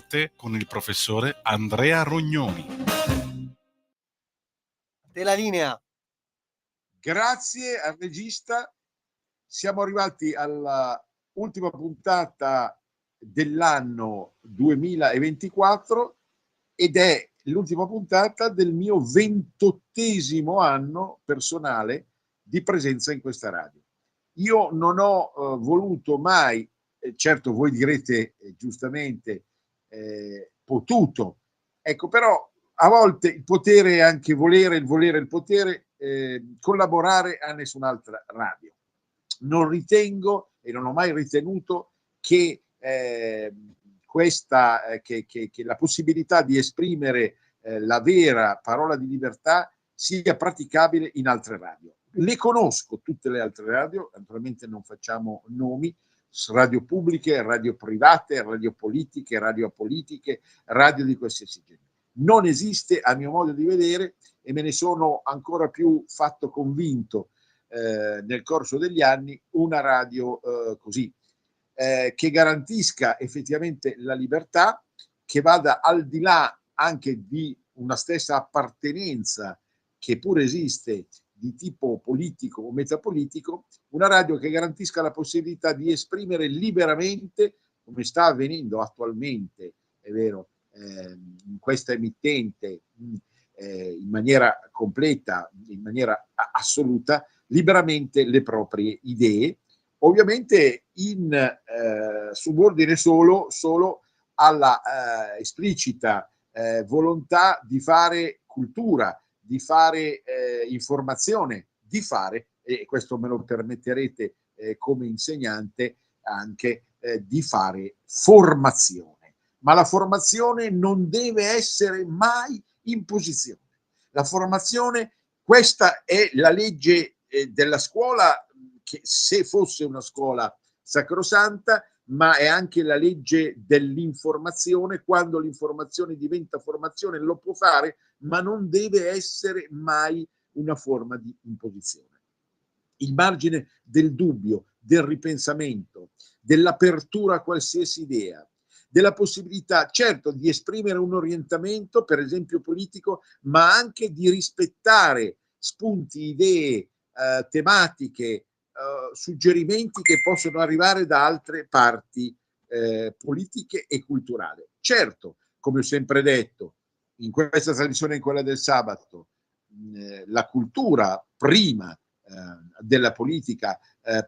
Arte con il professore Andrea Rognoni. Te la linea. Grazie al regista. Siamo arrivati alla ultima puntata dell'anno 2024 ed è l'ultima puntata del mio 28° anno personale di presenza in questa radio. Io non ho voluto mai, certo voi direte giustamente, potuto, ecco, però a volte il potere è anche volere, il volere è il potere, collaborare a nessun'altra radio. Non ritengo e non ho mai ritenuto che che la possibilità di esprimere la vera parola di libertà sia praticabile in altre radio. Le conosco tutte le altre radio, naturalmente non facciamo nomi, radio pubbliche, radio private, radio politiche, radio apolitiche, radio di qualsiasi genere. Non esiste, a mio modo di vedere, e me ne sono ancora più fatto convinto nel corso degli anni, una radio così, che garantisca effettivamente la libertà, che vada al di là anche di una stessa appartenenza che pure esiste di tipo politico o metapolitico, una radio che garantisca la possibilità di esprimere liberamente, come sta avvenendo attualmente, è vero, in questa emittente, in maniera completa, in maniera assoluta, liberamente le proprie idee, ovviamente in subordine solo alla esplicita volontà di fare cultura, di fare informazione, di fare, e questo me lo permetterete come insegnante, anche di fare formazione. Ma la formazione non deve essere mai imposizione. La formazione, questa è la legge della scuola, che se fosse una scuola sacrosanta, ma è anche la legge dell'informazione. Quando l'informazione diventa formazione lo può fare, ma non deve essere mai una forma di imposizione. Il margine del dubbio, del ripensamento, dell'apertura a qualsiasi idea, della possibilità, certo, di esprimere un orientamento, per esempio politico, ma anche di rispettare spunti, idee, tematiche, suggerimenti che possono arrivare da altre parti politiche e culturali. Certo, come ho sempre detto, in questa trasmissione e in quella del sabato, la cultura prima della politica,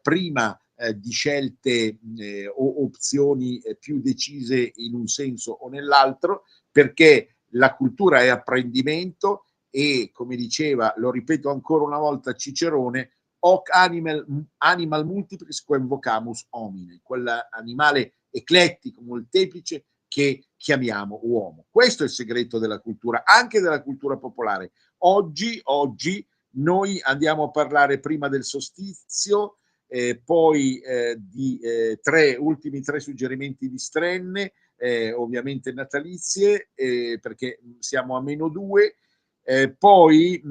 prima di scelte o opzioni più decise in un senso o nell'altro, perché la cultura è apprendimento e, come diceva, lo ripeto ancora una volta, Cicerone, hoc animal multiplex quem vocamus homine, quell'animale eclettico, molteplice che chiamiamo uomo. Questo è il segreto della cultura, anche della cultura popolare. Oggi noi andiamo a parlare prima del solstizio, poi di ultimi tre suggerimenti di strenne, ovviamente natalizie, perché siamo a -2, poi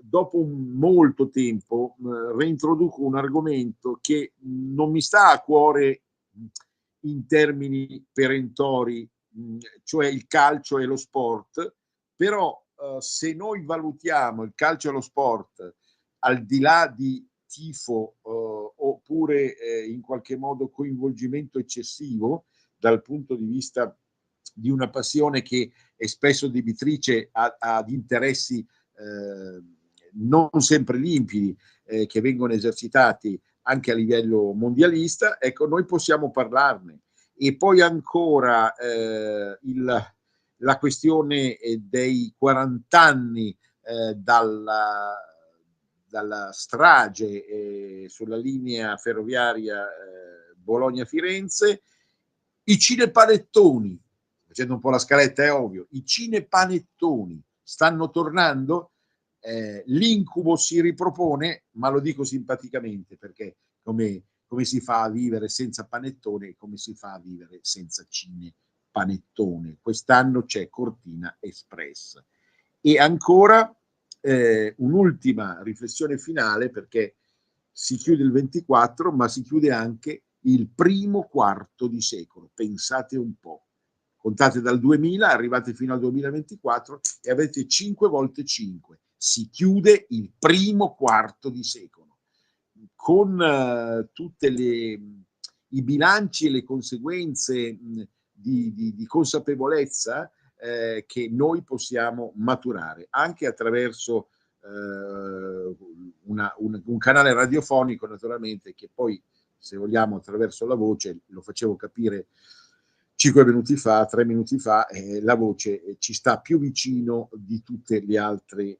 dopo molto tempo reintroduco un argomento che non mi sta a cuore in termini perentori, cioè il calcio e lo sport, però se noi valutiamo il calcio e lo sport al di là di tifo oppure in qualche modo coinvolgimento eccessivo dal punto di vista di una passione che è spesso debitrice ad interessi non sempre limpidi che vengono esercitati anche a livello mondialista, ecco, noi possiamo parlarne. E poi ancora la questione dei 40 anni dalla strage sulla linea ferroviaria Bologna-Firenze, i cinepanettoni, facendo un po' la scaletta è ovvio, i cinepanettoni stanno tornando, l'incubo si ripropone, ma lo dico simpaticamente perché come si fa a vivere senza panettone e come si fa a vivere senza cinepanettone. Quest'anno c'è Cortina Express. E ancora un'ultima riflessione finale, perché si chiude il 24, ma si chiude anche il primo quarto di secolo. Pensate un po'. Contate dal 2000, arrivate fino al 2024 e avete 5 volte 5. Si chiude il primo quarto di secolo. Con tutte i bilanci e le conseguenze di consapevolezza che noi possiamo maturare, anche attraverso un canale radiofonico, naturalmente, che poi, se vogliamo, attraverso la voce, lo facevo capire 5 minuti fa, 3 minuti fa, la voce ci sta più vicino di tutte le altre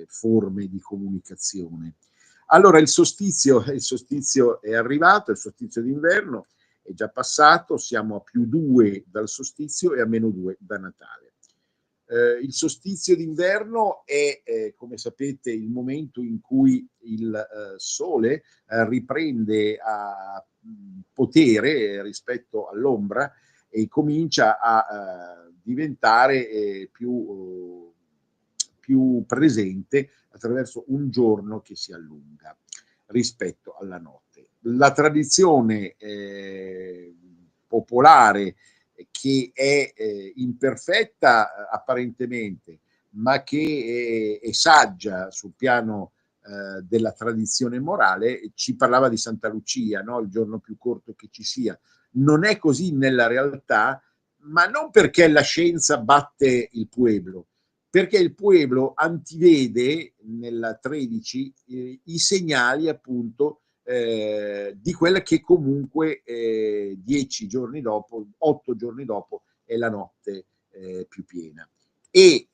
forme di comunicazione. Allora, il solstizio è arrivato, il solstizio d'inverno è già passato, siamo a +2 dal solstizio e a -2 da Natale. Il solstizio d'inverno è, come sapete, il momento in cui il Sole riprende a potere rispetto all'ombra e comincia a diventare più presente attraverso un giorno che si allunga rispetto alla notte. La tradizione popolare, che è imperfetta apparentemente, ma che è saggia sul piano della tradizione morale, ci parlava di Santa Lucia, no? Il giorno più corto che ci sia. Non è così nella realtà, ma non perché la scienza batte il pueblo, perché il pueblo antivede nella 13 i segnali, appunto, di quella che comunque 10 giorni dopo, 8 giorni dopo, è la notte più piena. E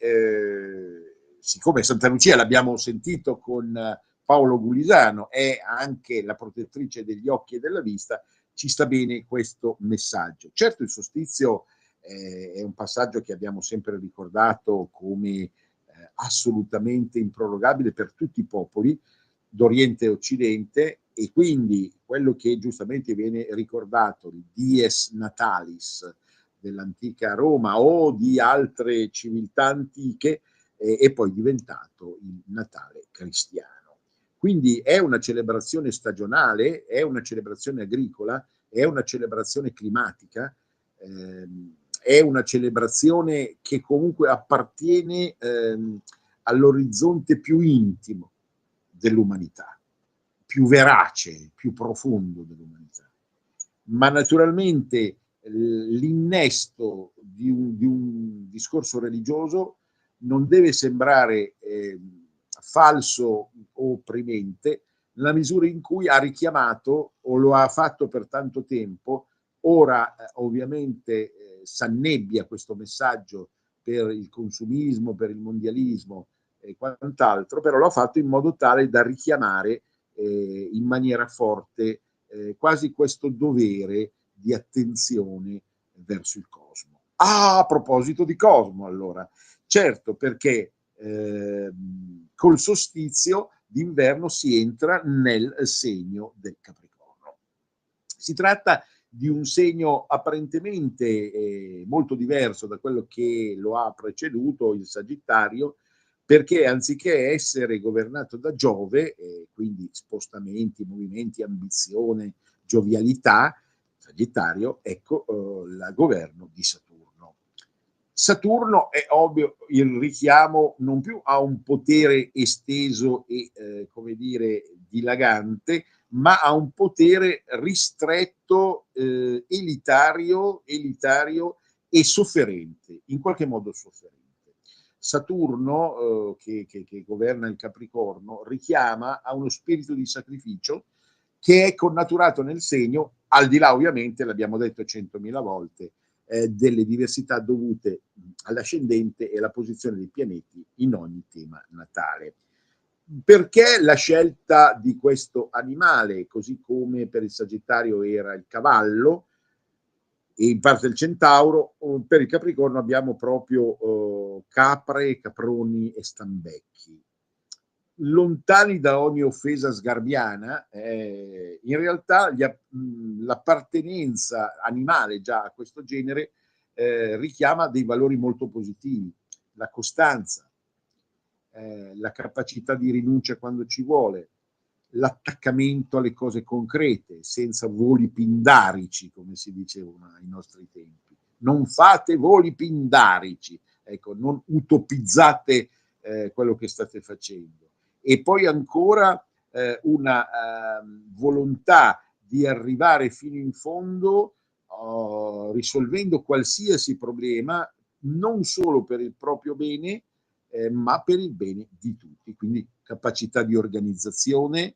siccome Santa Lucia, l'abbiamo sentito con Paolo Gulisano, è anche la protettrice degli occhi e della vista, ci sta bene questo messaggio. Certo, il solstizio è un passaggio che abbiamo sempre ricordato come assolutamente improrogabile per tutti i popoli d'Oriente e Occidente, e quindi quello che giustamente viene ricordato, il Dies Natalis dell'antica Roma o di altre civiltà antiche, è poi diventato il Natale cristiano. Quindi è una celebrazione stagionale, è una celebrazione agricola, è una celebrazione climatica, è una celebrazione che comunque appartiene all'orizzonte più intimo dell'umanità, più verace, più profondo dell'umanità. Ma naturalmente l'innesto di un discorso religioso non deve sembrare falso o opprimente nella misura in cui ha richiamato o lo ha fatto per tanto tempo. Ora ovviamente s'annebbia questo messaggio per il consumismo, per il mondialismo e quant'altro, però l'ha fatto in modo tale da richiamare in maniera forte quasi questo dovere di attenzione verso il cosmo. Ah, a proposito di cosmo, allora, certo, perché col solstizio d'inverno si entra nel segno del Capricorno. Si tratta di un segno apparentemente molto diverso da quello che lo ha preceduto, il Sagittario, perché anziché essere governato da Giove, quindi spostamenti, movimenti, ambizione, giovialità, Sagittario, ecco la governo di Saturno. Saturno è ovvio il richiamo non più a un potere esteso e come dire dilagante, ma a un potere ristretto, elitario e sofferente, in qualche modo sofferente. Saturno, che governa il Capricorno, richiama a uno spirito di sacrificio che è connaturato nel segno, al di là ovviamente, l'abbiamo detto 100.000 volte, delle diversità dovute all'ascendente e alla posizione dei pianeti in ogni tema natale. Perché la scelta di questo animale, così come per il Sagittario era il cavallo e in parte il centauro, per il Capricorno abbiamo proprio capre, caproni e stambecchi. Lontani da ogni offesa sgarbiana, in realtà l'appartenenza animale già a questo genere richiama dei valori molto positivi, la costanza, la capacità di rinuncia quando ci vuole, l'attaccamento alle cose concrete, senza voli pindarici, come si diceva ai nostri tempi. Non fate voli pindarici, ecco, non utopizzate quello che state facendo. E poi ancora una volontà di arrivare fino in fondo risolvendo qualsiasi problema, non solo per il proprio bene, ma per il bene di tutti. Quindi capacità di organizzazione,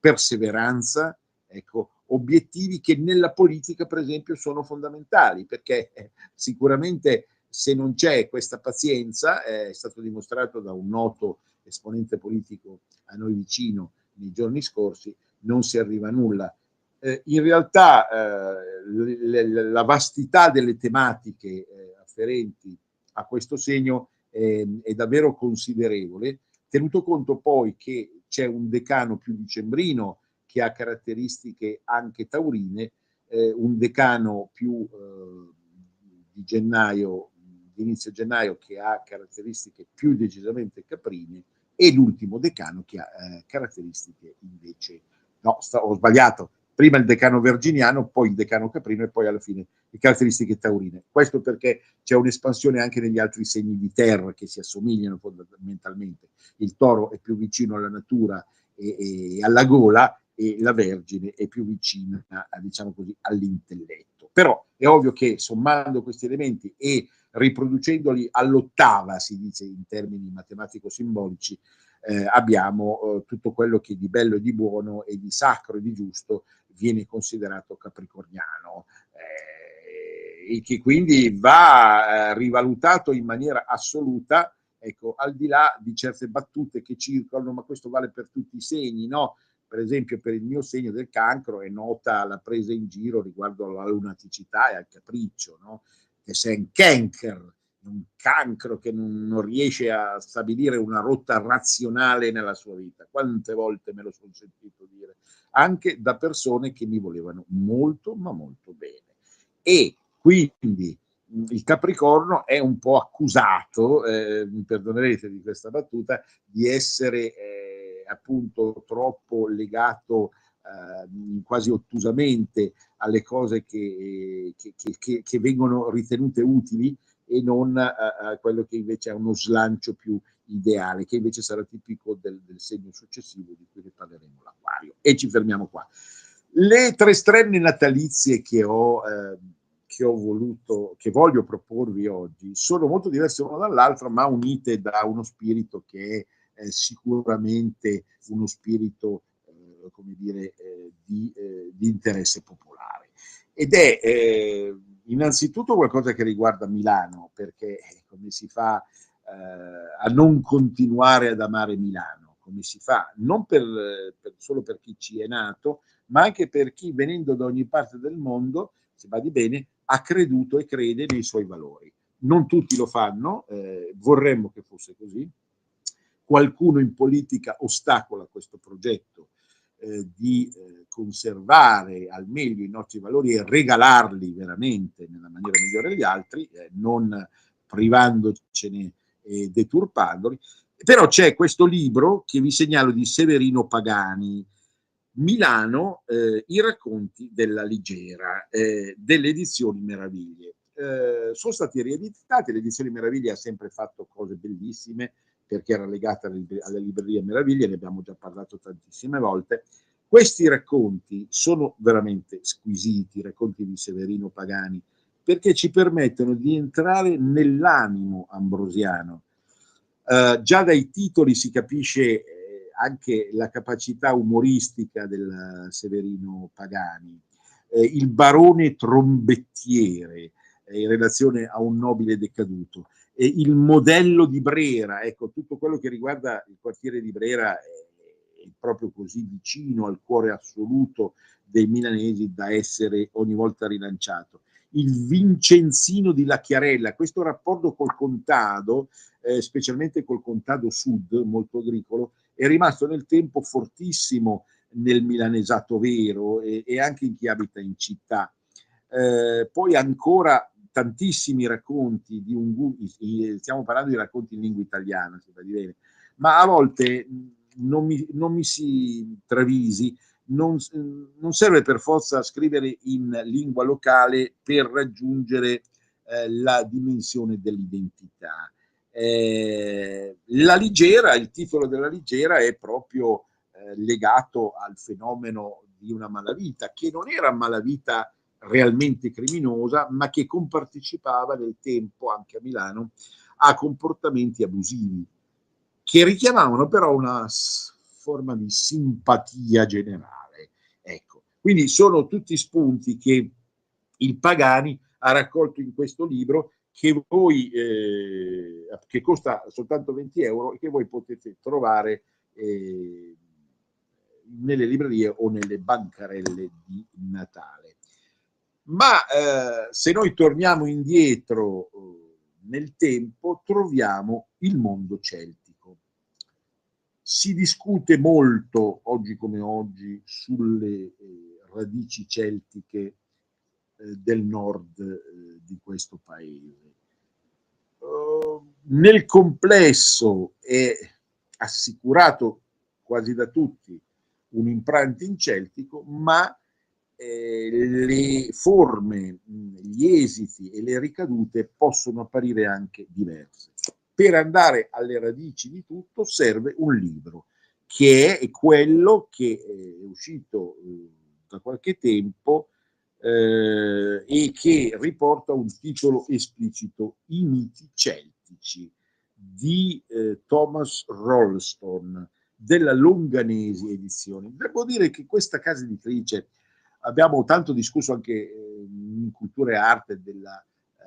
perseveranza, ecco, obiettivi che nella politica, per esempio, sono fondamentali, perché sicuramente se non c'è questa pazienza, è stato dimostrato da un noto esponente politico a noi vicino nei giorni scorsi, non si arriva a nulla. In realtà la vastità delle tematiche afferenti a questo segno è davvero considerevole, tenuto conto poi che c'è un decano più dicembrino che ha caratteristiche anche taurine, un decano più di gennaio, di inizio gennaio, che ha caratteristiche più decisamente caprine, e l'ultimo decano che ha caratteristiche invece, no, ho sbagliato, prima il decano verginiano, poi il decano caprino e poi alla fine le caratteristiche taurine. Questo perché c'è un'espansione anche negli altri segni di terra che si assomigliano fondamentalmente. Il toro è più vicino alla natura e alla gola, e la Vergine è più vicina, diciamo così, all'intelletto. Però è ovvio che sommando questi elementi e riproducendoli all'ottava, si dice in termini matematico-simbolici, abbiamo tutto quello che di bello e di buono e di sacro e di giusto viene considerato capricorniano, e che quindi va rivalutato in maniera assoluta, ecco, al di là di certe battute che circolano, ma questo vale per tutti i segni, no? Per esempio per il mio segno del Cancro è nota la presa in giro riguardo alla lunaticità e al capriccio, no? Che sei un canker, un cancro che non riesce a stabilire una rotta razionale nella sua vita. Quante volte me lo sono sentito dire, anche da persone che mi volevano molto, ma molto bene. E quindi il Capricorno è un po' accusato, mi perdonerete di questa battuta, di essere appunto troppo legato quasi ottusamente alle cose che vengono ritenute utili, e non a quello che invece è uno slancio più ideale, che invece sarà tipico del segno successivo di cui ne parleremo, l'Acquario. E ci fermiamo qua. Le tre strenne natalizie che voglio proporvi oggi sono molto diverse l'una dall'altra, ma unite da uno spirito che è sicuramente uno spirito come dire, di interesse popolare. Ed è innanzitutto qualcosa che riguarda Milano, perché come si fa a non continuare ad amare Milano? Come si fa? Non solo per chi ci è nato, ma anche per chi, venendo da ogni parte del mondo, se badi bene, ha creduto e crede nei suoi valori. Non tutti lo fanno, vorremmo che fosse così. Qualcuno in politica ostacola questo progetto di conservare al meglio i nostri valori e regalarli veramente nella maniera migliore agli altri, non privandocene e deturpandoli. Però c'è questo libro che vi segnalo di Severino Pagani, Milano, i racconti della Ligera, delle edizioni Meraviglie. Sono stati rieditati, l'edizione Meraviglie ha sempre fatto cose bellissime, perché era legata alla libreria Meraviglie, ne abbiamo già parlato tantissime volte. Questi racconti sono veramente squisiti, i racconti di Severino Pagani, perché ci permettono di entrare nell'animo ambrosiano. Già dai titoli si capisce anche la capacità umoristica del Severino Pagani. Il barone trombettiere, in relazione a un nobile decaduto. Il modello di Brera, ecco, tutto quello che riguarda il quartiere di Brera è proprio così vicino al cuore assoluto dei milanesi da essere ogni volta rilanciato. Il Vincenzino di La Chiarella, questo rapporto col contado, specialmente col contado sud, molto agricolo, è rimasto nel tempo fortissimo nel milanesato vero e anche in chi abita in città. Poi ancora tantissimi racconti stiamo parlando di racconti in lingua italiana, si va di bene, ma a volte non mi si travisi, non serve per forza scrivere in lingua locale per raggiungere la dimensione dell'identità. La Ligiera, il titolo della Ligiera è proprio legato al fenomeno di una malavita, che non era malavita realmente criminosa, ma che compartecipava nel tempo, anche a Milano, a comportamenti abusivi, che richiamavano però una forma di simpatia generale. Ecco. Quindi sono tutti spunti che il Pagani ha raccolto in questo libro, che voi che costa soltanto 20 euro e che voi potete trovare nelle librerie o nelle bancarelle di Natale. Ma se noi torniamo indietro nel tempo, troviamo il mondo celtico. Si discute molto, oggi come oggi, sulle radici celtiche del nord di questo paese. Nel complesso è assicurato quasi da tutti un imprinting celtico, ma le forme, gli esiti e le ricadute possono apparire anche diverse. Per andare alle radici di tutto serve un libro, che è quello che è uscito da qualche tempo e che riporta un titolo esplicito: I miti celtici, di Thomas Rollston, della Longanesi Edizioni. Devo dire che questa casa editrice, abbiamo tanto discusso anche in Cultura e Arte della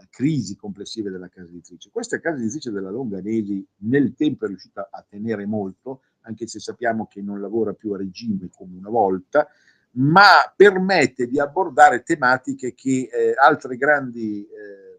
crisi complessiva della casa editrice. Questa casa editrice della Longanesi nel tempo è riuscita a tenere molto, anche se sappiamo che non lavora più a regime come una volta, ma permette di abbordare tematiche che altre grandi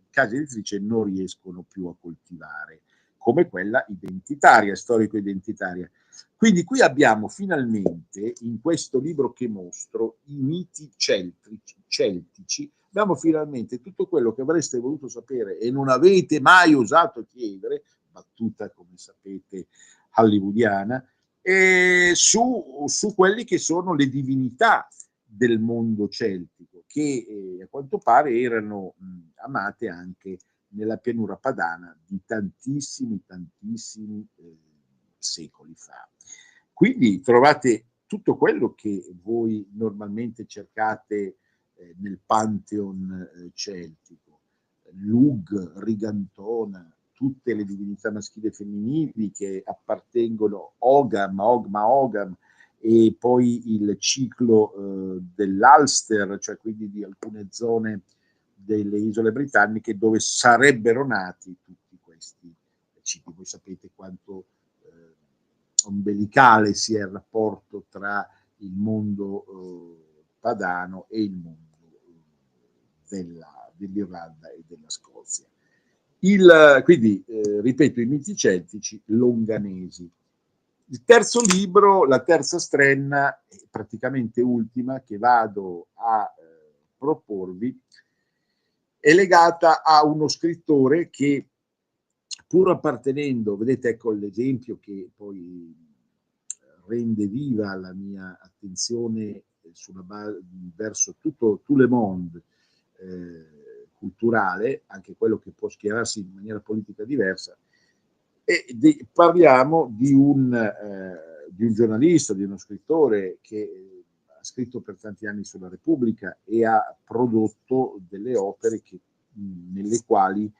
case editrici non riescono più a coltivare, come quella identitaria, storico-identitaria. Quindi qui abbiamo finalmente, in questo libro che mostro, i miti celtici, abbiamo finalmente tutto quello che avreste voluto sapere e non avete mai osato chiedere, battuta come sapete hollywoodiana, su quelli che sono le divinità del mondo celtico, che a quanto pare erano amate anche nella pianura padana di tantissimi secoli fa. Quindi trovate tutto quello che voi normalmente cercate nel Pantheon celtico: Lug, Rigantona, tutte le divinità maschili e femminili che appartengono, Ogam, e poi il ciclo dell'Ulster, cioè quindi di alcune zone delle isole britanniche dove sarebbero nati tutti questi cicli. Voi sapete quanto ombelicale sia il rapporto tra il mondo padano e il mondo dell'Irlanda e della Scozia. Quindi, ripeto, i miti celtici longanesi. Il terzo libro, la terza strenna, praticamente ultima, che vado a proporvi, è legata a uno scrittore che, pur appartenendo, vedete, ecco l'esempio che poi rende viva la mia attenzione verso tutto le monde culturale, anche quello che può schierarsi in maniera politica diversa, e parliamo di un giornalista, di uno scrittore che ha scritto per tanti anni sulla Repubblica e ha prodotto delle opere nelle quali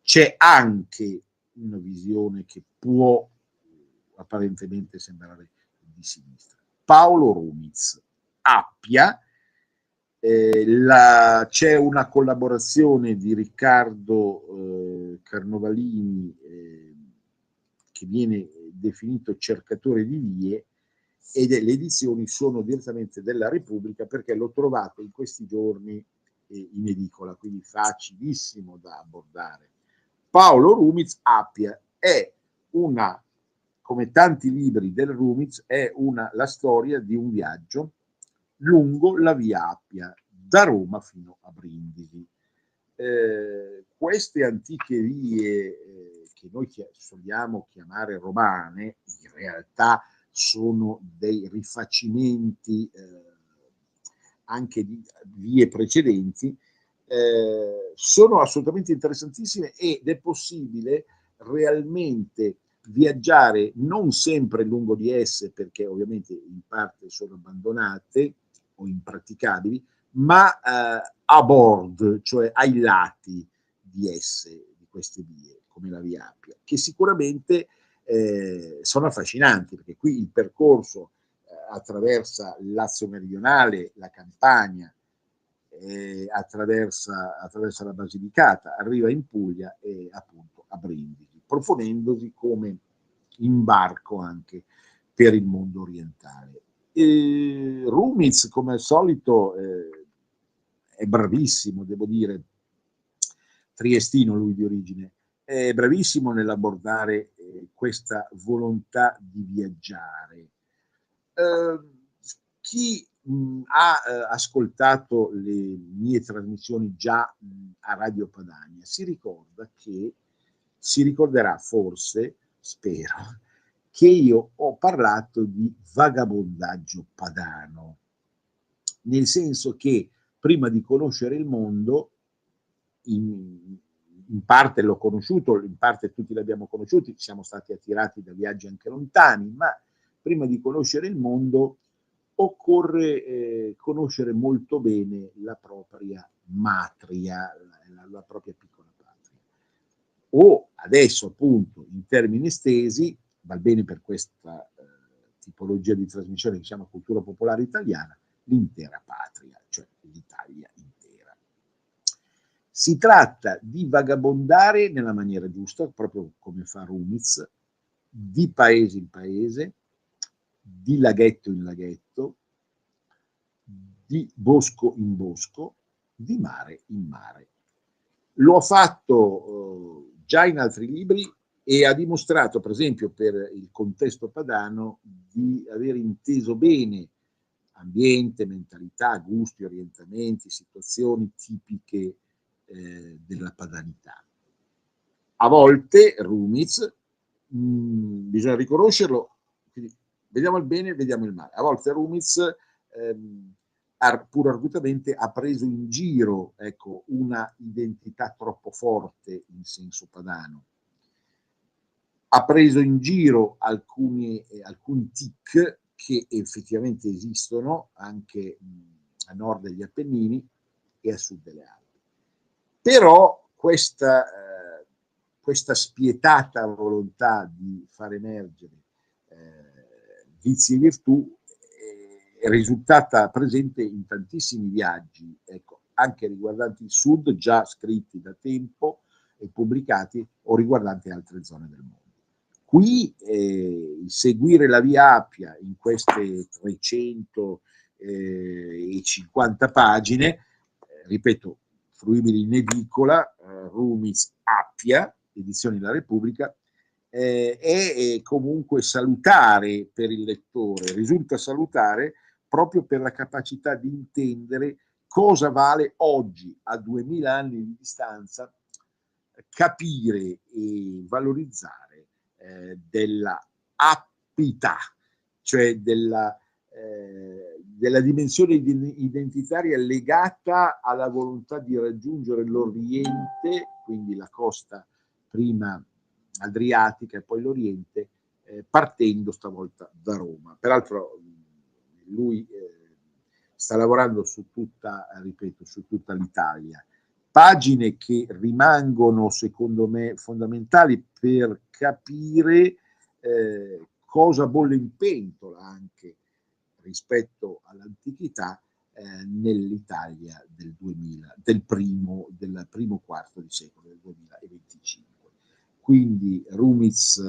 c'è anche una visione che può apparentemente sembrare di sinistra. Paolo Rumiz, Appia. C'è una collaborazione di Riccardo Carnovalini che viene definito cercatore di vie, e le edizioni sono direttamente della Repubblica, perché l'ho trovato in questi giorni in edicola, quindi facilissimo da abbordare. Paolo Rumiz, Appia, è una, come tanti libri del Rumiz, è la storia di un viaggio lungo la via Appia, da Roma fino a Brindisi. Queste antiche vie che noi soliamo chiamare romane, in realtà sono dei rifacimenti anche di vie precedenti, sono assolutamente interessantissime ed è possibile realmente viaggiare non sempre lungo di esse, perché ovviamente in parte sono abbandonate o impraticabili, ma a board, cioè ai lati di esse, di queste vie, come la Via Appia, che sicuramente sono affascinanti, perché qui il percorso attraversa il Lazio meridionale, la Campania, attraversa la Basilicata, arriva in Puglia e appunto a Brindisi, proponendosi come imbarco anche per il mondo orientale. Rumiz, come al solito, è bravissimo, devo dire, triestino lui di origine, è bravissimo nell'abbordare questa volontà di viaggiare. Chi ha ascoltato le mie trasmissioni già a Radio Padania si ricorderà forse, spero, che io ho parlato di vagabondaggio padano, nel senso che prima di conoscere il mondo, in parte l'ho conosciuto, in parte tutti l'abbiamo conosciuto, siamo stati attirati da viaggi anche lontani, ma prima di conoscere il mondo occorre conoscere molto bene la propria matria, la propria piccola patria. O adesso, appunto, in termini estesi, va bene per questa tipologia di trasmissione che si chiama Cultura Popolare Italiana, l'intera patria, cioè l'Italia intera. Si tratta di vagabondare nella maniera giusta, proprio come fa Rumiz, di paese in paese, di laghetto in laghetto, di bosco in bosco, di mare in mare. Lo ha fatto già in altri libri e ha dimostrato, per esempio, per il contesto padano, di aver inteso bene ambiente, mentalità, gusti, orientamenti, situazioni tipiche della padanità. A volte Rumiz, bisogna riconoscerlo, quindi vediamo il bene, vediamo il male. A volte Rumiz, pur argutamente, ha preso in giro, ecco, una identità troppo forte in senso padano. Ha preso in giro alcuni tic che effettivamente esistono anche a nord degli Appennini e a sud delle Alpi. Però questa spietata volontà di far emergere vizi e virtù è risultata presente in tantissimi viaggi, ecco, anche riguardanti il sud, già scritti da tempo e pubblicati, o riguardanti altre zone del mondo. Qui seguire la Via Appia in queste 350 pagine, ripeto, fruibili in edicola, Rumiz Appia, edizioni La Repubblica, è comunque salutare per il lettore, risulta salutare proprio per la capacità di intendere cosa vale oggi, a 2000 anni di distanza, capire e valorizzare della appità, cioè della dimensione identitaria legata alla volontà di raggiungere l'Oriente, quindi la costa prima adriatica e poi l'Oriente, partendo stavolta da Roma. Peraltro lui sta lavorando su tutta l'Italia. Pagine che rimangono, secondo me, fondamentali per capire cosa bolle in pentola anche rispetto all'antichità nell'Italia del primo quarto di secolo, del 2025. Quindi Rumiz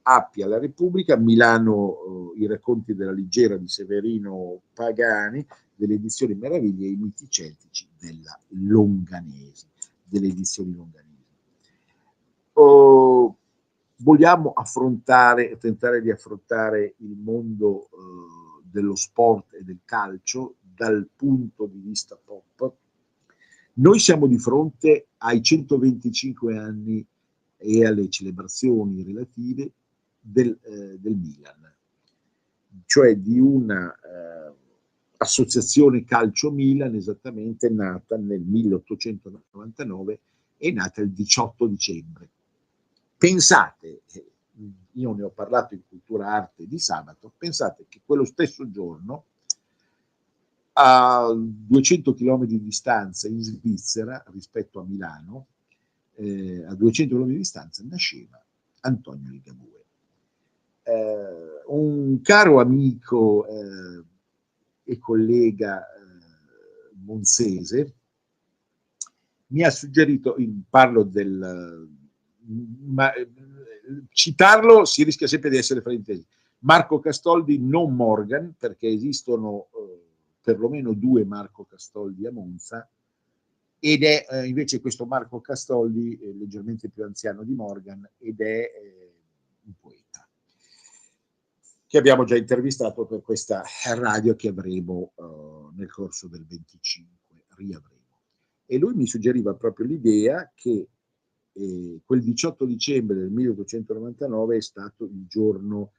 Appia, La Repubblica, Milano, I racconti della Ligiera di Severino Pagani, delle edizioni Meraviglie e i miti celtici delle edizioni Longanesi. Vogliamo tentare di affrontare il mondo dello sport e del calcio dal punto di vista pop. Noi siamo di fronte ai 125 anni e alle celebrazioni relative del Milan, cioè di una associazione calcio Milan, esattamente nata nel 1899 e nata il 18 dicembre. Pensate, io ne ho parlato in Cultura Arte di sabato, pensate che quello stesso giorno, a 200 km di distanza in Svizzera rispetto a Milano, a 200 km di distanza nasceva Antonio Ligabue. Un caro amico e collega monzese mi ha suggerito, parlo citarlo si rischia sempre di essere fraintesi, Marco Castoldi, non Morgan, perché esistono perlomeno 2 Marco Castoldi a Monza, ed è invece questo Marco Castoldi leggermente più anziano di Morgan, ed è un poeta che abbiamo già intervistato per questa radio che avremo nel corso del 25, riavremo. E lui mi suggeriva proprio l'idea che quel 18 dicembre del 1899 è stato il giorno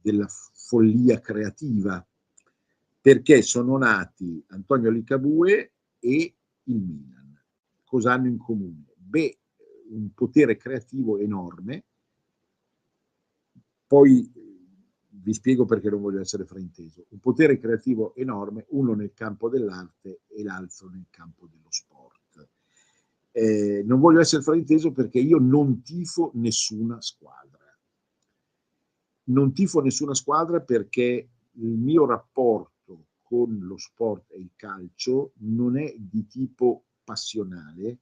della follia creativa, perché sono nati Antonio Ligabue e il Milan. Cosa hanno in comune? Beh, un potere creativo enorme. Poi vi spiego perché non voglio essere frainteso. Un potere creativo enorme, uno nel campo dell'arte e l'altro nel campo dello sport. Non voglio essere frainteso perché io non tifo nessuna squadra. Non tifo nessuna squadra perché il mio rapporto con lo sport e il calcio non è di tipo passionale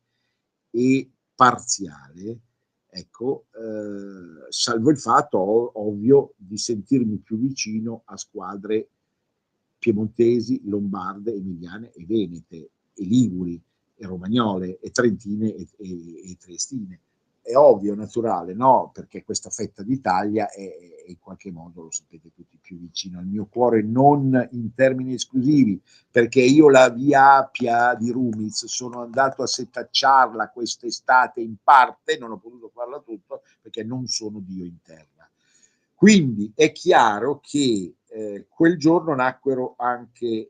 e parziale, ecco, salvo il fatto ovvio di sentirmi più vicino a squadre piemontesi, lombarde, emiliane e venete, e liguri, e romagnole, e trentine e triestine. È ovvio, naturale, no? Perché questa fetta d'Italia è in qualche modo, lo sapete tutti, più vicino al mio cuore, non in termini esclusivi, perché io la Via Appia di Rumiz sono andato a setacciarla quest'estate in parte, non ho potuto farla tutto perché non sono Dio in terra. Quindi è chiaro che quel giorno nacquero anche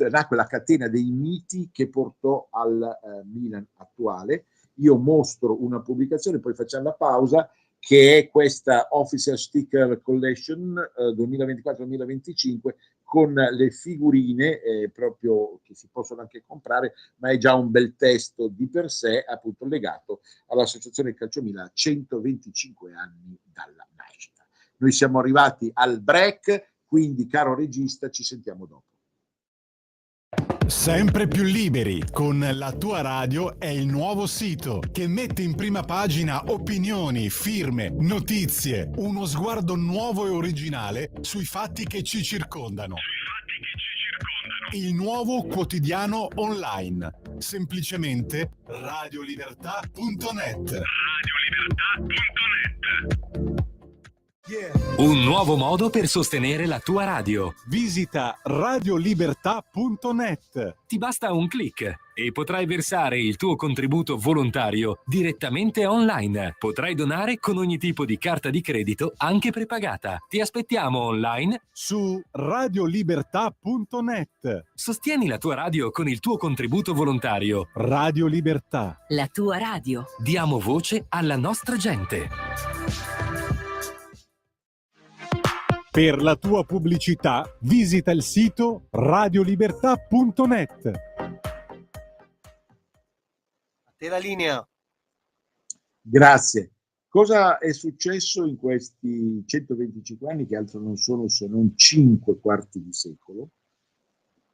nacque la catena dei miti che portò al Milan attuale. Io mostro una pubblicazione, poi facciamo la pausa, che è questa Official Sticker Collection 2024-2025 con le figurine proprio che si possono anche comprare, ma è già un bel testo di per sé, appunto legato all'Associazione Calcio Milan, 125 anni dalla nascita. Noi siamo arrivati al break, quindi caro regista, ci sentiamo dopo. Sempre più liberi con La Tua Radio è il nuovo sito che mette in prima pagina opinioni, firme, notizie, uno sguardo nuovo e originale sui fatti che ci circondano. Il nuovo quotidiano online, semplicemente radiolibertà.net. Un nuovo modo per sostenere la tua radio. Visita radiolibertà.net. Ti basta un click e potrai versare il tuo contributo volontario direttamente online. Potrai donare con ogni tipo di carta di credito, anche prepagata. Ti aspettiamo online su radiolibertà.net. Sostieni la tua radio con il tuo contributo volontario. Radio Libertà. La tua radio. Diamo voce alla nostra gente. Per la tua pubblicità visita il sito radiolibertà.net. A te la linea. Grazie. Cosa è successo in questi 125 anni, che altro non sono se non 5 quarti di secolo?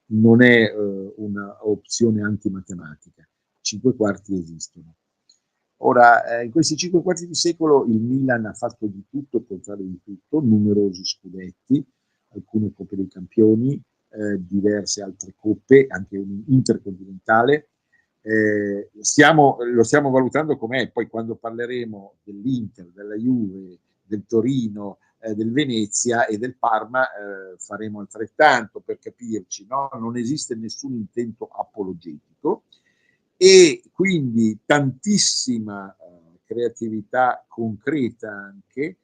Non è una opzione antimatematica. 5 quarti esistono. Ora, in questi 5 quarti di secolo il Milan ha fatto di tutto, il contrario di tutto, numerosi scudetti, alcune Coppe dei Campioni, diverse altre coppe, anche un intercontinentale. Lo stiamo valutando com'è, poi quando parleremo dell'Inter, della Juve, del Torino, del Venezia e del Parma faremo altrettanto per capirci, no? Non esiste nessun intento apologetico. E quindi tantissima creatività concreta anche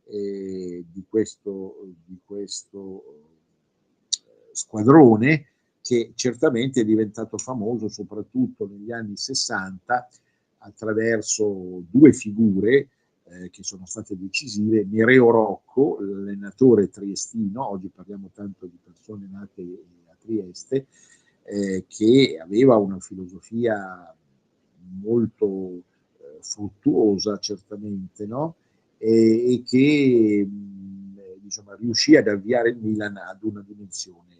di questo squadrone, che certamente è diventato famoso soprattutto negli anni 60 attraverso due figure che sono state decisive: Nereo Rocco, l'allenatore triestino, oggi parliamo tanto di persone nate a Trieste, che aveva una filosofia molto fruttuosa certamente, no? E che diciamo, riuscì ad avviare il Milan ad una dimensione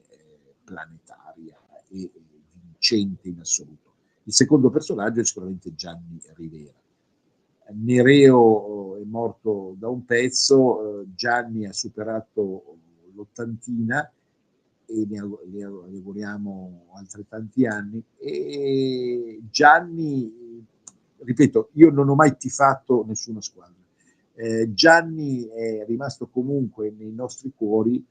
planetaria e vincente in assoluto. Il secondo personaggio è sicuramente Gianni Rivera. Nereo è morto da un pezzo, Gianni ha superato l'80 e ne auguriamo altrettanti anni, e Gianni, ripeto, io non ho mai tifato nessuna squadra. Gianni è rimasto comunque nei nostri cuori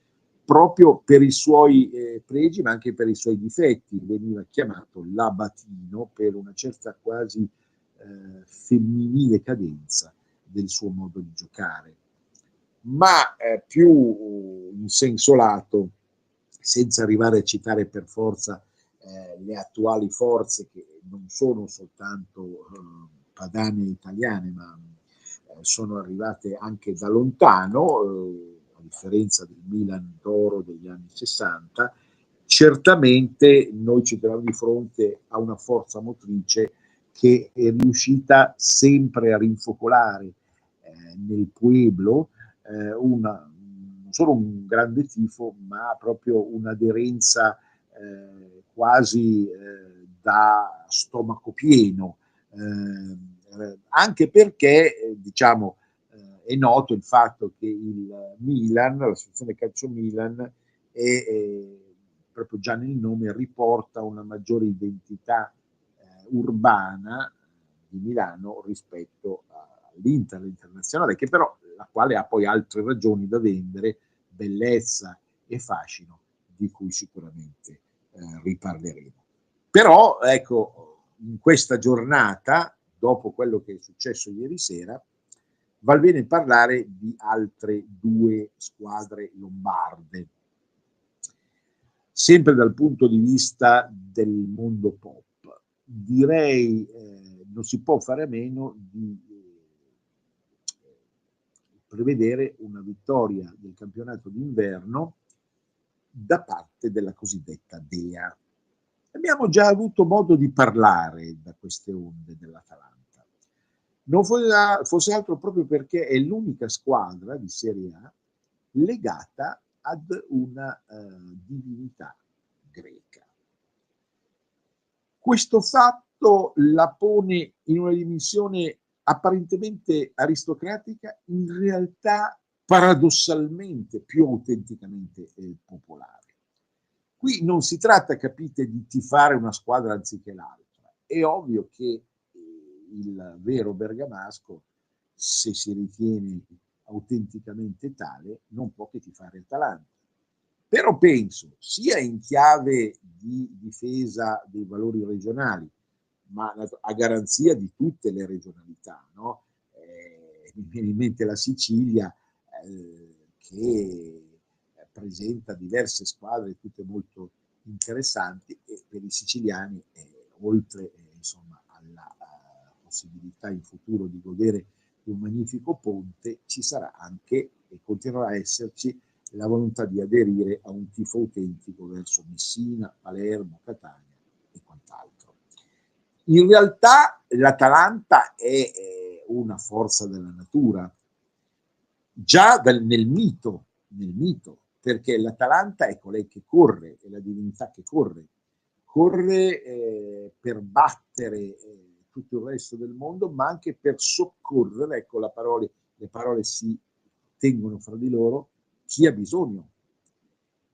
proprio per i suoi pregi, ma anche per i suoi difetti. Veniva chiamato l'Abatino per una certa quasi femminile cadenza del suo modo di giocare, ma più in senso lato, senza arrivare a citare per forza le attuali forze, che non sono soltanto padane italiane, ma sono arrivate anche da lontano, a differenza del Milan d'oro degli anni 60. Certamente noi ci troviamo di fronte a una forza motrice che è riuscita sempre a rinfocolare nel pueblo non solo un grande tifo, ma proprio un'aderenza quasi da stomaco pieno, anche perché diciamo è noto il fatto che il Milan, l'associazione calcio Milan, proprio già nel nome riporta una maggiore identità urbana di Milano rispetto all'Inter internazionale, che però la quale ha poi altre ragioni da vendere, bellezza e fascino, di cui sicuramente riparleremo. Però ecco, in questa giornata, dopo quello che è successo ieri sera, val bene parlare di altre due squadre lombarde, sempre dal punto di vista del mondo pop. Direi non si può fare a meno di prevedere una vittoria del campionato d'inverno da parte della cosiddetta Dea. Abbiamo già avuto modo di parlare da queste onde dell'Atalanta. Non fosse altro proprio perché è l'unica squadra di Serie A legata ad una divinità greca. Questo fatto la pone in una dimensione apparentemente aristocratica, in realtà paradossalmente più autenticamente popolare. Qui non si tratta, capite, di tifare una squadra anziché l'altra. È ovvio che il vero bergamasco, se si ritiene autenticamente tale, non può che tifare Atalanta. Però penso, sia in chiave di difesa dei valori regionali, ma a garanzia di tutte le regionalità, no? Mi viene in mente la Sicilia, che presenta diverse squadre, tutte molto interessanti, e per i siciliani, oltre insomma, alla possibilità in futuro di godere di un magnifico ponte, ci sarà anche, e continuerà a esserci, la volontà di aderire a un tifo autentico verso Messina, Palermo, Catania e quant'altro. In realtà l'Atalanta è una forza della natura, già nel mito, perché l'Atalanta è colei che corre, è la divinità che corre per battere tutto il resto del mondo, ma anche per soccorrere, ecco le parole si tengono fra di loro, chi ha bisogno.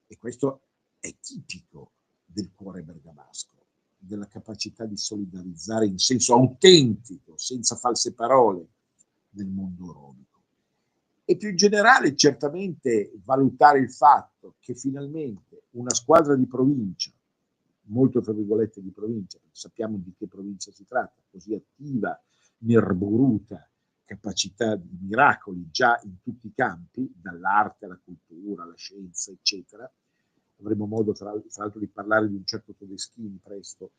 E questo è tipico del cuore bergamasco, della capacità di solidarizzare in senso autentico, senza false parole, nel mondo orobico. E più in generale, certamente valutare il fatto che finalmente una squadra di provincia, molto tra virgolette di provincia, perché sappiamo di che provincia si tratta, così attiva, nerboruta, capacità di miracoli già in tutti i campi, dall'arte alla cultura, alla scienza, eccetera. Avremo modo tra l'altro di parlare di un certo Todeschini presto,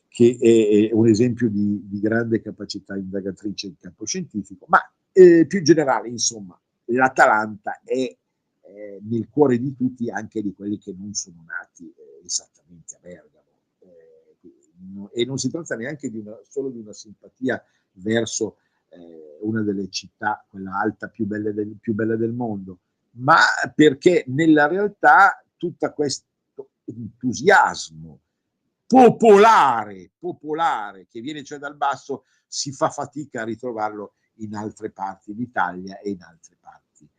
che è un esempio di grande capacità indagatrice in campo scientifico, ma più in generale, insomma, l'Atalanta è nel cuore di tutti, anche di quelli che non sono nati esattamente a Bergamo. E non si tratta neanche solo di una simpatia verso una delle città, quella alta più bella del mondo, ma perché nella realtà tutto questo entusiasmo popolare che viene cioè dal basso si fa fatica a ritrovarlo in altre parti d'Italia e in altre parti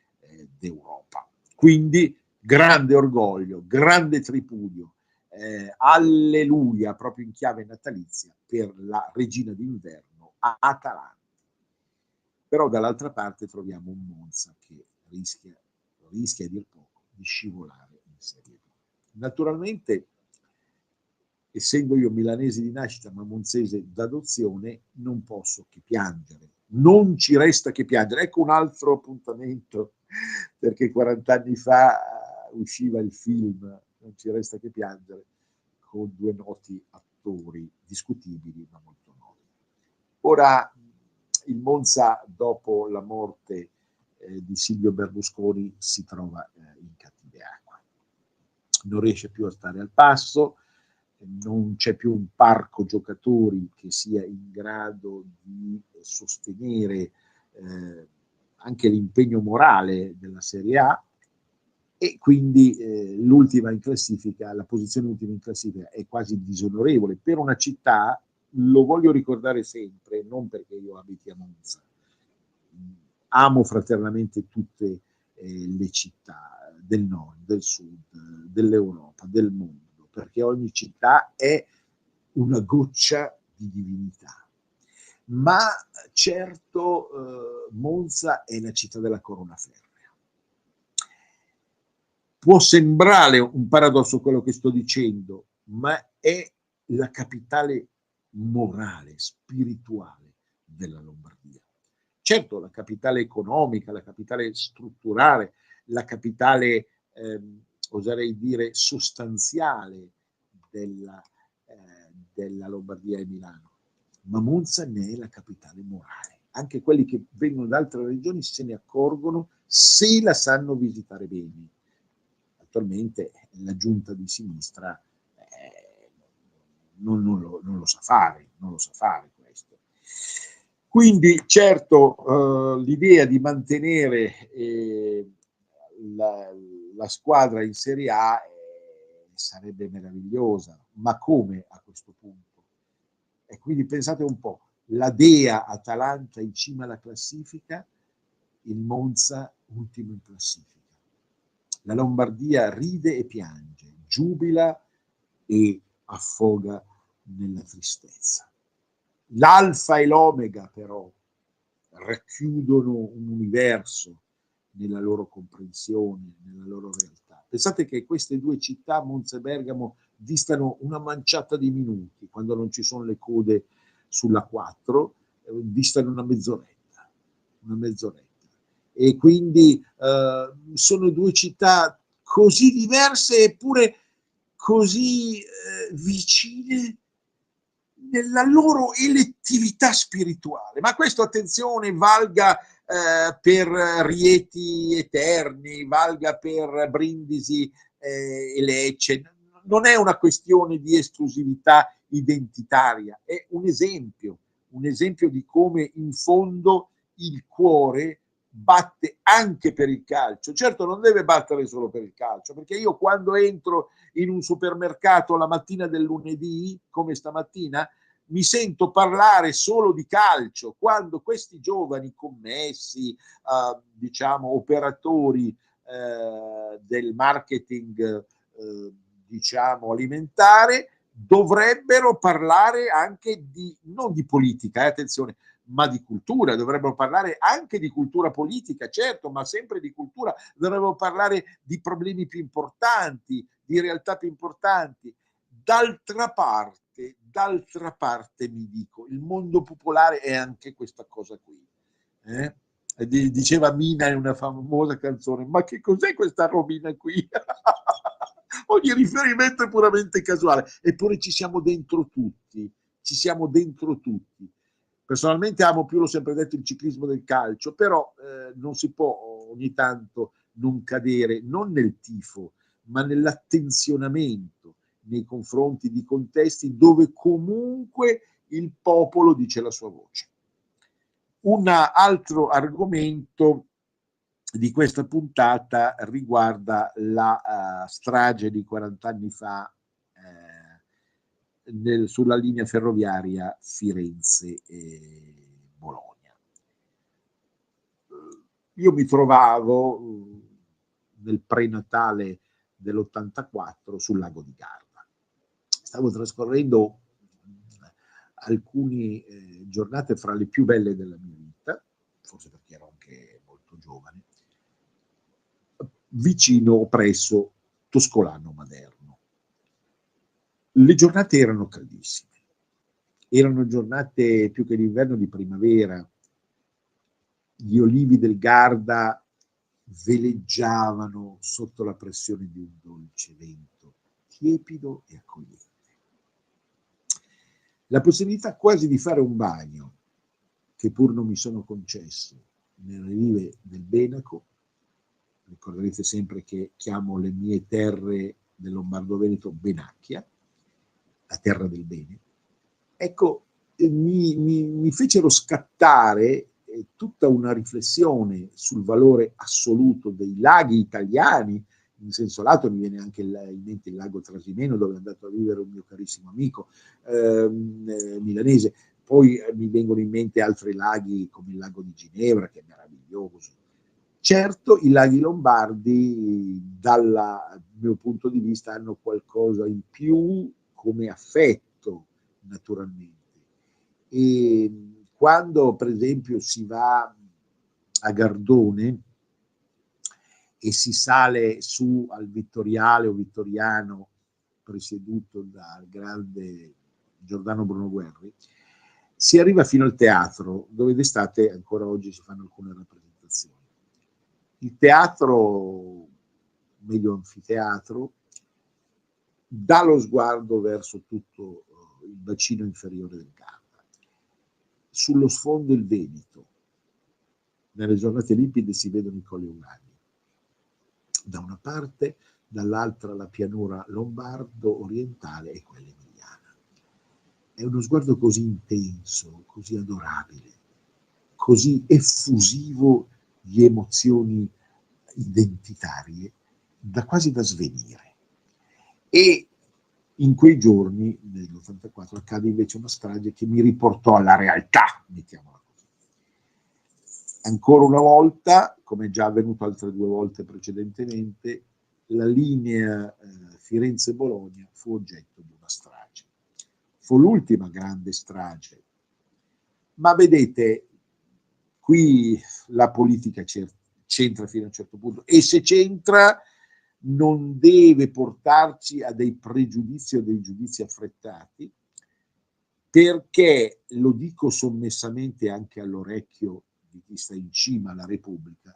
d'Europa. Quindi grande orgoglio, grande tripudio, alleluia, proprio in chiave natalizia, per la regina d'inverno Atalanta. Però dall'altra parte troviamo un Monza che rischia a dir poco di scivolare in Serie B. Naturalmente, essendo io milanese di nascita ma monzese d'adozione, non posso che piangere. Non ci resta che piangere. Ecco un altro appuntamento, perché 40 anni fa usciva il film Non ci resta che piangere, con due noti attori, discutibili ma molto noti. Ora, il Monza, dopo la morte di Silvio Berlusconi, si trova in cattive acque. Non riesce più a stare al passo, non c'è più un parco giocatori che sia in grado di sostenere anche l'impegno morale della Serie A, e quindi l'ultima in classifica, la posizione ultima in classifica è quasi disonorevole per una città, lo voglio ricordare sempre, non perché io abiti a Monza, amo fraternamente tutte le città del nord, del sud, dell'Europa, del mondo, perché ogni città è una goccia di divinità. Ma certo Monza è la città della corona ferrea. Può sembrare un paradosso quello che sto dicendo, ma è la capitale morale, spirituale della Lombardia. Certo, la capitale economica, la capitale strutturale, la capitale, oserei dire, sostanziale della Lombardia e Milano, ma Monza ne è la capitale morale. Anche quelli che vengono da altre regioni se ne accorgono se la sanno visitare bene. Attualmente la giunta di sinistra non lo sa fare, questo. Quindi certo l'idea di mantenere la squadra in Serie A sarebbe meravigliosa, ma come a questo punto? E quindi pensate un po', la Dea Atalanta in cima alla classifica, il Monza ultimo in classifica. La Lombardia ride e piange, giubila e affoga nella tristezza. L'alfa e l'omega però racchiudono un universo nella loro comprensione, nella loro realtà. Pensate che queste due città, Monza e Bergamo, distano una manciata di minuti, quando non ci sono le code sulla 4, distano una mezz'oretta. E quindi sono due città così diverse eppure così vicine nella loro elettività spirituale. Ma questo, attenzione, valga per Rieti e Terni, valga per Brindisi e Lecce. Non è una questione di esclusività identitaria, è un esempio di come in fondo il cuore batte anche per il calcio. Certo, non deve battere solo per il calcio, perché io quando entro in un supermercato la mattina del lunedì, come stamattina, mi sento parlare solo di calcio, quando questi giovani commessi, diciamo operatori del marketing diciamo alimentare, dovrebbero parlare anche non di politica, attenzione, ma di cultura, dovrebbero parlare anche di cultura politica, certo, ma sempre di cultura, dovrebbero parlare di problemi più importanti, di realtà più importanti. D'altra parte mi dico, il mondo popolare è anche questa cosa qui. Diceva Mina in una famosa canzone, ma che cos'è questa robina qui? Ogni riferimento è puramente casuale, eppure ci siamo dentro tutti. Personalmente amo più, l'ho sempre detto, il ciclismo del calcio, però non si può ogni tanto non cadere, non nel tifo, ma nell'attenzionamento nei confronti di contesti dove comunque il popolo dice la sua voce. Un altro argomento di questa puntata riguarda la strage di 40 anni fa sulla linea ferroviaria Firenze-Bologna. Io mi trovavo nel prenatale dell'84 sul lago di Garda. Stavo trascorrendo alcune giornate fra le più belle della mia vita, forse perché ero anche molto giovane, vicino o presso Toscolano Maderno. Le giornate erano caldissime, erano giornate più che d'inverno di primavera. Gli olivi del Garda veleggiavano sotto la pressione di un dolce vento tiepido e accogliente. La possibilità quasi di fare un bagno, che pur non mi sono concesso, nelle rive del Benaco. Ricorderete sempre che chiamo le mie terre del Lombardo-Veneto Benacchia, la terra del bene. Ecco, mi fecero scattare tutta una riflessione sul valore assoluto dei laghi italiani. In senso lato mi viene anche in mente il lago Trasimeno, dove è andato a vivere un mio carissimo amico milanese. Poi mi vengono in mente altri laghi come il lago di Ginevra, che è meraviglioso. Certo, i laghi lombardi, dal mio punto di vista, hanno qualcosa in più come affetto, naturalmente. E quando, per esempio, si va a Gardone e si sale su al Vittoriale o Vittoriano, presieduto dal grande Giordano Bruno Guerri, si arriva fino al teatro, dove d'estate ancora oggi si fanno alcune rappresentazioni. Il teatro, meglio anfiteatro, dà lo sguardo verso tutto il bacino inferiore del Garda. Sullo sfondo il Veneto. Nelle giornate limpide si vedono i colli Eurali. Da una parte, dall'altra la pianura lombardo-orientale e quella emiliana. È uno sguardo così intenso, così adorabile, così effusivo di emozioni identitarie, quasi da svenire. E in quei giorni, nell'84, accade invece una strage che mi riportò alla realtà, mettiamola così. Ancora una volta, come già avvenuto altre 2 volte precedentemente, la linea Firenze-Bologna fu oggetto di una strage. Fu l'ultima grande strage. Ma vedete, qui la politica c'entra fino a un certo punto, e se c'entra non deve portarci a dei pregiudizi o dei giudizi affrettati, perché, lo dico sommessamente anche all'orecchio di chi sta in cima alla Repubblica,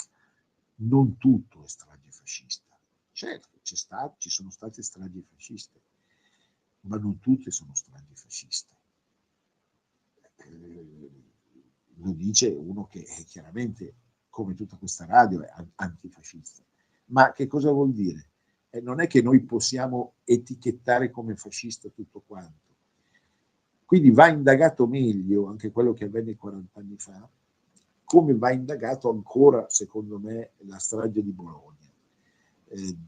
non tutto è strage fascista. Certo, ci sono state stragi fasciste, ma non tutte sono stragi fasciste. Lo dice uno che è chiaramente, come tutta questa radio, è antifascista. Ma che cosa vuol dire? Non è che noi possiamo etichettare come fascista tutto quanto. Quindi va indagato meglio anche quello che avvenne 40 anni fa, come va indagato ancora, secondo me, la strage di Bologna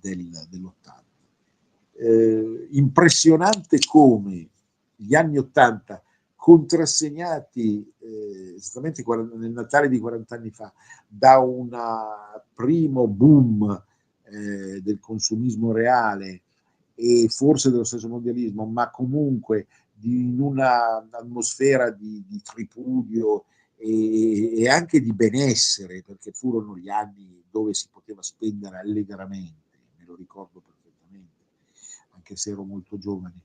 dell'80. Impressionante come gli anni 80, contrassegnati esattamente nel Natale di 40 anni fa, da un primo boom del consumismo reale e forse dello stesso mondialismo, ma comunque in un'atmosfera di tripudio e anche di benessere, perché furono gli anni dove si poteva spendere allegramente, me lo ricordo perfettamente, anche se ero molto giovane.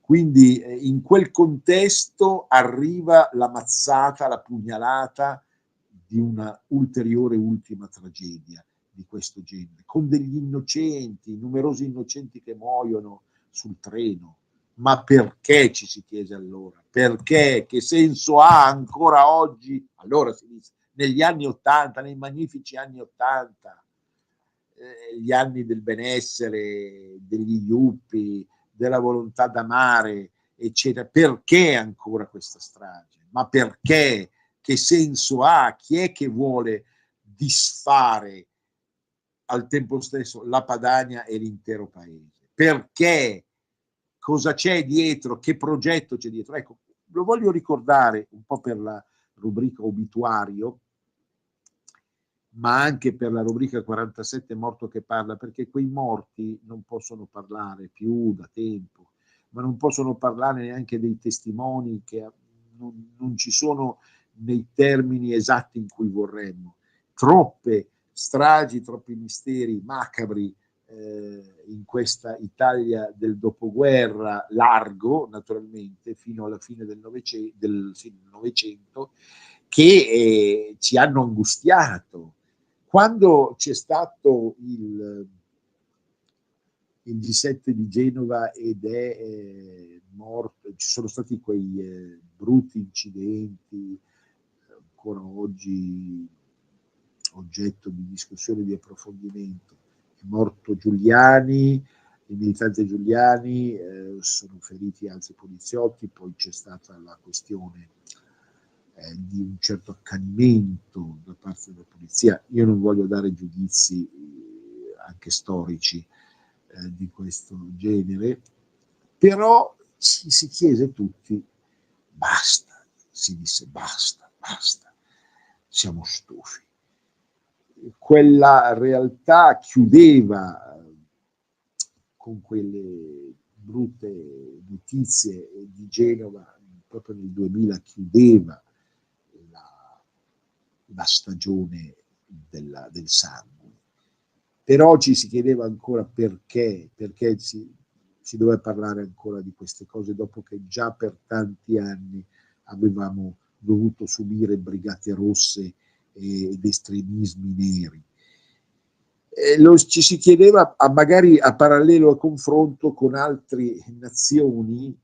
Quindi in quel contesto arriva la mazzata, la pugnalata di una ulteriore ultima tragedia di questo genere, con degli innocenti, numerosi innocenti che muoiono sul treno. Ma perché, ci si chiese allora? Perché? Che senso ha ancora oggi? Allora si dice, negli anni '80, nei magnifici anni '80, gli anni del benessere, degli yuppie, della volontà d'amare, eccetera. Perché ancora questa strage? Ma perché? Che senso ha? Chi è che vuole disfare al tempo stesso la Padania e l'intero paese? Perché? Cosa c'è dietro? Che progetto c'è dietro? Ecco, lo voglio ricordare un po' per la rubrica obituario, ma anche per la rubrica 47 morto che parla, perché quei morti non possono parlare più da tempo, ma non possono parlare neanche dei testimoni che non ci sono nei termini esatti in cui vorremmo. Troppe stragi, troppi misteri macabri in questa Italia del dopoguerra largo, naturalmente, fino alla fine del Novecento, che ci hanno angustiato. Quando c'è stato il G7 di Genova ed è morto, ci sono stati quei brutti incidenti, ancora oggi oggetto di discussione e di approfondimento. È morto Giuliani, il militante Giuliani, sono feriti altri poliziotti, poi c'è stata la questione di un certo accanimento da parte della polizia. Io non voglio dare giudizi anche storici di questo genere, però si chiese tutti, basta, si disse basta, siamo stufi. Quella realtà chiudeva con quelle brutte notizie di Genova, proprio nel 2000 chiudeva la stagione del sangue. Per oggi si chiedeva ancora perché si doveva parlare ancora di queste cose dopo che già per tanti anni avevamo dovuto subire brigate rosse ed estremismi neri. Ci si chiedeva magari a parallelo, a confronto con altre nazioni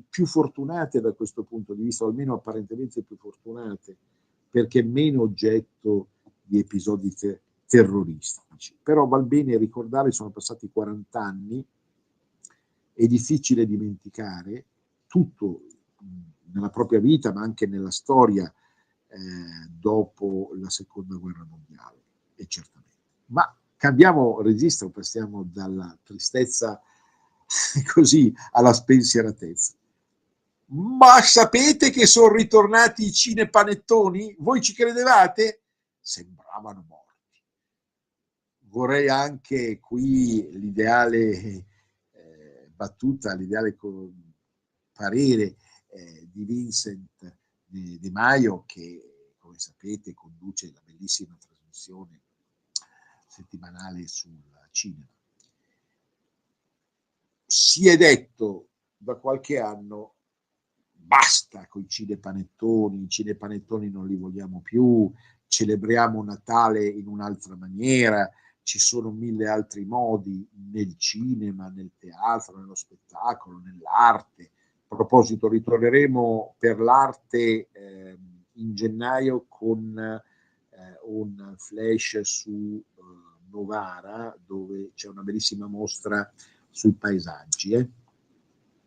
più fortunate da questo punto di vista, o almeno apparentemente più fortunate, perché meno oggetto di episodi terroristici. Però val bene ricordare, sono passati 40 anni, è difficile dimenticare tutto nella propria vita, ma anche nella storia dopo la seconda guerra mondiale, e certamente. Ma cambiamo registro, passiamo dalla tristezza così alla spensieratezza. Ma sapete che sono ritornati i cinepanettoni? Voi ci credevate? Sembravano morti. Vorrei anche qui l'ideale battuta, l'ideale parere di Vincent De Maio, che come sapete conduce la bellissima trasmissione settimanale sul cinema. Si è detto da qualche anno basta con i cinepanettoni non li vogliamo più, celebriamo Natale in un'altra maniera, ci sono 1000 altri modi nel cinema, nel teatro, nello spettacolo, nell'arte. A proposito, ritorneremo per l'arte in gennaio con un flash su Novara, dove c'è una bellissima mostra sui paesaggi,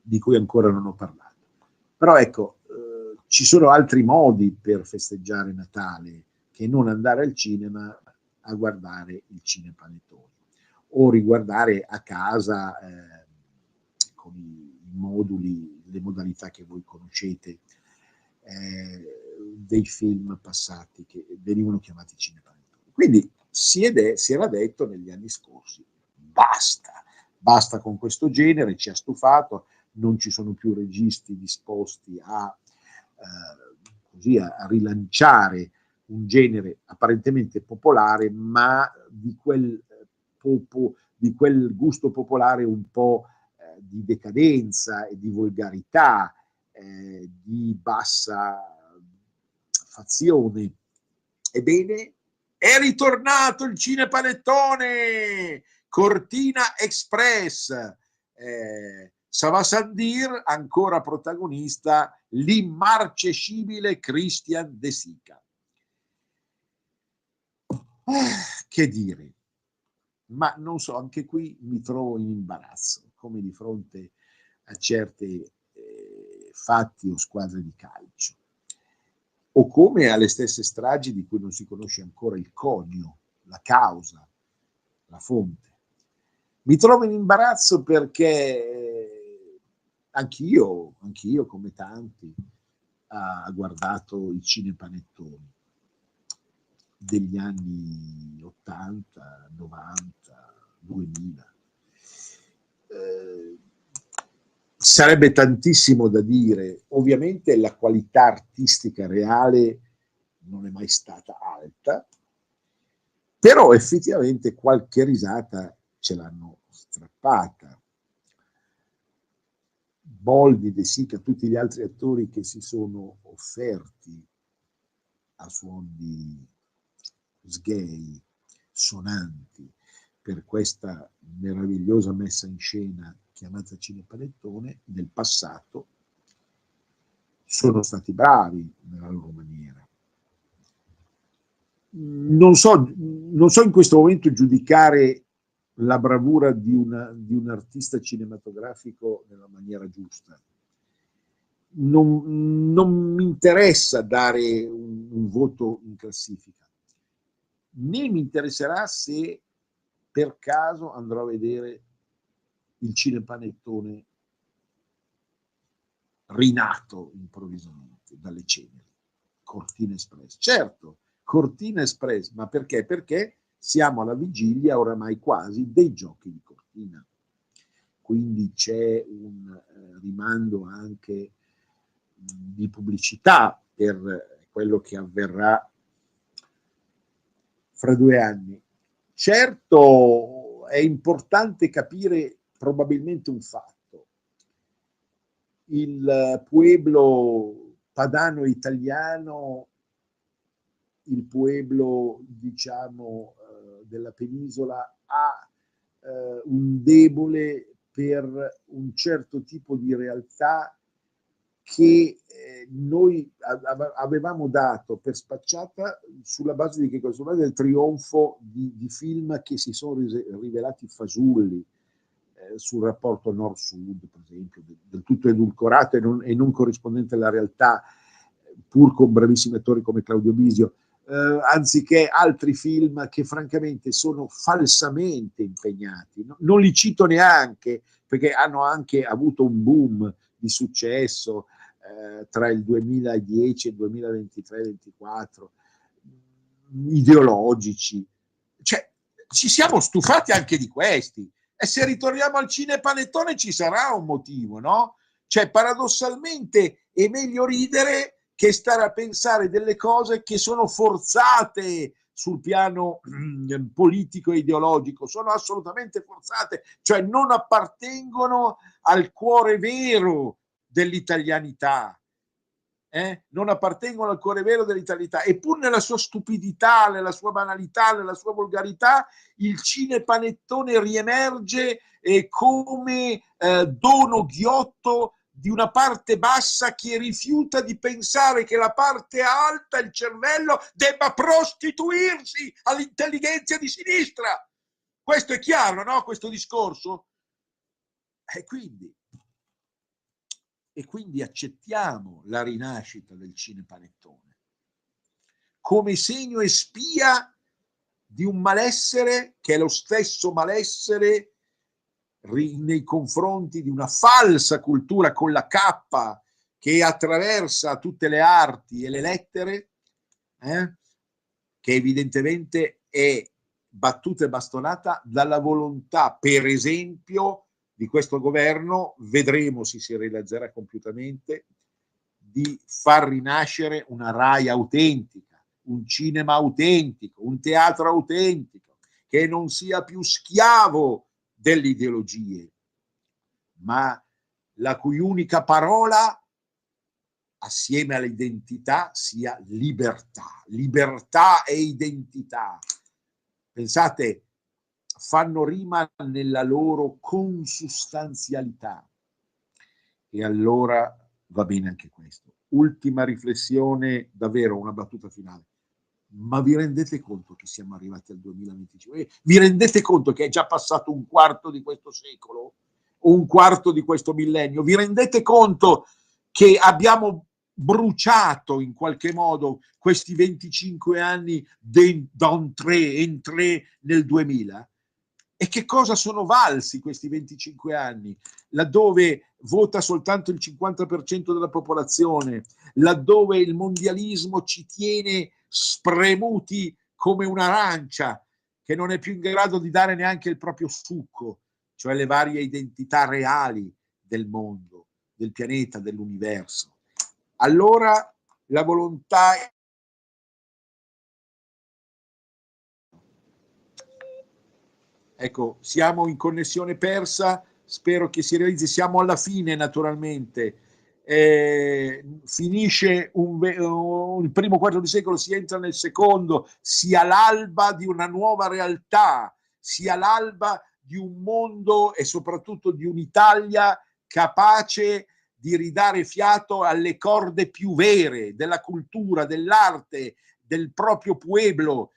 di cui ancora non ho parlato. Però ecco, ci sono altri modi per festeggiare Natale che non andare al cinema a guardare il cinepanettone o riguardare a casa con i moduli, le modalità che voi conoscete, dei film passati che venivano chiamati cinepanettoni. Quindi si era detto negli anni scorsi, basta con questo genere, ci ha stufato, non ci sono più registi disposti a rilanciare un genere apparentemente popolare, ma di quel gusto popolare un po' di decadenza e di volgarità, di bassa fazione. Ebbene, è ritornato il cinepanettone, Cortina Express, Sava Sandir ancora protagonista, l'immarcescibile Christian De Sica. Che dire, ma non so, anche qui mi trovo in imbarazzo, come di fronte a certi fatti o squadre di calcio, o come alle stesse stragi di cui non si conosce ancora il conio, la causa, la fonte. Mi trovo in imbarazzo perché anch'io come tanti, ha guardato i cinepanettoni degli anni 80, 90, 2000. Sarebbe tantissimo da dire. Ovviamente la qualità artistica reale non è mai stata alta, però effettivamente qualche risata ce l'hanno strappata. Boldi, De Sica, tutti gli altri attori che si sono offerti a suoni sghei, sonanti, per questa meravigliosa messa in scena chiamata Cinepanettone, nel passato sono stati bravi nella loro maniera. Non so in questo momento giudicare la bravura di un artista cinematografico nella maniera giusta. Non mi interessa dare un voto in classifica, né mi interesserà se per caso andrò a vedere il cinepanettone rinato improvvisamente dalle ceneri, Cortina Express. Certo, Cortina Express, ma perché? Perché siamo alla vigilia oramai quasi dei giochi di Cortina. Quindi c'è un rimando anche di pubblicità per quello che avverrà fra 2 anni. Certo, è importante capire probabilmente un fatto. Il pueblo padano italiano, il pueblo, diciamo, della penisola, ha un debole per un certo tipo di realtà che noi avevamo dato per spacciata sulla base di che cosa? Sulla base del trionfo di film che si sono rivelati fasulli, sul rapporto nord-sud, per esempio, del tutto edulcorato e non corrispondente alla realtà, pur con bravissimi attori come Claudio Bisio, anziché altri film che francamente sono falsamente impegnati. Non li cito neanche, perché hanno anche avuto un boom di successo tra il 2010 e il 2023-2024, ideologici. Cioè, ci siamo stufati anche di questi. E se ritorniamo al cinepanettone ci sarà un motivo, no? Cioè, paradossalmente è meglio ridere che stare a pensare delle cose che sono forzate sul piano politico e ideologico, sono assolutamente forzate, cioè non appartengono al cuore vero dell'italianità, non appartengono al cuore vero dell'italianità, eppur nella sua stupidità, nella sua banalità, nella sua volgarità, il cinepanettone riemerge come dono ghiotto di una parte bassa che rifiuta di pensare che la parte alta, il cervello, debba prostituirsi all'intelligenza di sinistra. Questo è chiaro, no? Questo discorso? E quindi accettiamo la rinascita del cinepanettone come segno e spia di un malessere che è lo stesso malessere nei confronti di una falsa cultura con la K che attraversa tutte le arti e le lettere, che evidentemente è battuta e bastonata dalla volontà, per esempio, di questo governo, vedremo se si realizzerà compiutamente, di far rinascere una RAI autentica, un cinema autentico, un teatro autentico, che non sia più schiavo delle ideologie, ma la cui unica parola assieme all'identità sia libertà. Libertà e identità. Pensate, fanno rima nella loro consustanzialità. E allora va bene anche questo. Ultima riflessione, davvero una battuta finale. Ma vi rendete conto che siamo arrivati al 2025? Vi rendete conto che è già passato un quarto di questo secolo? O un quarto di questo millennio? Vi rendete conto che abbiamo bruciato in qualche modo questi 25 anni entré nel 2000? E che cosa sono valsi questi 25 anni? Laddove vota soltanto il 50% della popolazione, laddove il mondialismo ci tiene spremuti come un'arancia che non è più in grado di dare neanche il proprio succo, cioè le varie identità reali del mondo, del pianeta, dell'universo. Allora la volontà ecco, siamo in connessione persa, spero che si realizzi, siamo alla fine naturalmente, finisce il primo quarto di secolo, si entra nel secondo, sia l'alba di una nuova realtà, sia l'alba di un mondo e soprattutto di un'Italia capace di ridare fiato alle corde più vere della cultura, dell'arte, del proprio pueblo,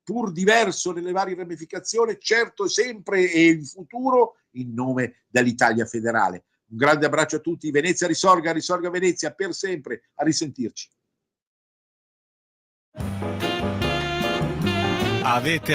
pur diverso nelle varie ramificazioni, certo sempre e in futuro in nome dell'Italia federale. Un grande abbraccio a tutti, Venezia risorga, risorga Venezia per sempre, a risentirci. Avete